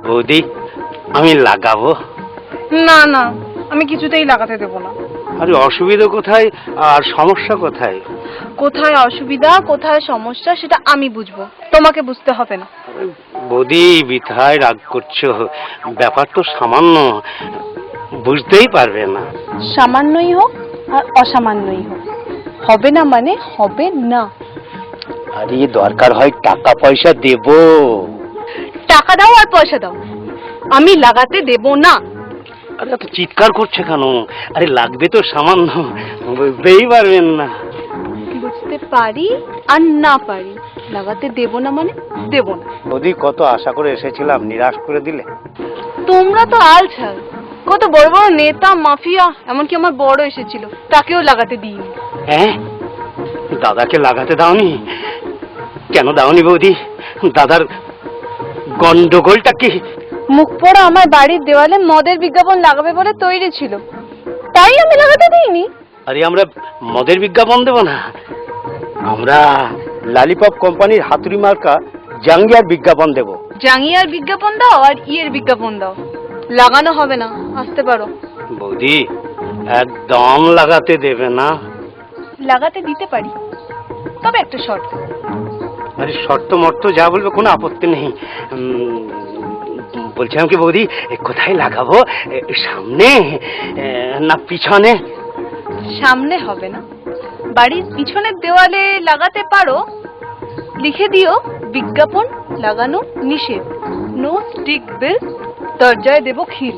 বৌদি আমি লাগাবো। না না, আমি কিছুতেই লাগাতে দেব না। আরে অসুবিধা কোথায় আর সমস্যা কোথায়? কোথায় অসুবিধা কোথায় সমস্যা সেটা আমি বুঝবো, তোমাকে বুঝতে হবে না। বৌদি বিথায় রাগ করছো, ব্যাপার তো সামান্য, বুঝতেই পারবে না। সামান্যই হোক আর অসামান্যই হোক, হবে না মানে হবে না। আরে দরকার হয় টাকা পয়সা দেব। টাকা দাও আর পয়সা দাও, আমি লাগাতে দেব না। আরে এত চিৎকার করছে কেন? আরে লাগবে তো সামান্য, বুঝতেই পারবেন না। বুঝতে পারি আর না পারি, লাগাতে দেব না মানে দেব না। বৌদি কত আশা করে এসেছিলাম, নিরাশ করে দিলে। তোমরা তো আলছাল, কত বড় বড় নেতা মাফিয়া, এমনকি আমার বড় এসেছিল, তাকেও লাগাতে দিইনি। হ্যাঁ, দাদাকে লাগাতে দাওনি? কেন দাওনি বৌদি? দাদার গন্ডগোলটা কি? মুখ পোড়া আমার বাড়ির দেওয়ালে মদের বিজ্ঞাপন লাগাবে বলে তৈরি ছিল, তাই আমি লাগাতে দিইনি। আরে আমরা মদের বিজ্ঞাপন দেব না, আমরা লালিপপ কোম্পানির হাতুড়ি মার্কা জাঙ্গিয়ার বিজ্ঞাপন দেব। জাঙ্গিয়ার বিজ্ঞাপন দাও আর ইয়ের বিজ্ঞাপন দাও, লাগানো হবে না, আসতে পারো। বৌদি একদম লাগাতে দেবে না? লাগাতে দিতে পারি, তবে একটা শর্ত। আরে শর্ত মর্ত যা বলবে কোনো আপত্তি নেই। বলছিলাম কি বৌদি, কোথায় লাগাবো? সামনে না পিছনে? সামনে হবে না, বাড়ির পিছনের দেওয়ালে লাগাতে পারো। লিখে দিও বিজ্ঞাপন লাগানো নিষেধ, নো স্টিক বিল, দরজায় দেব খিল।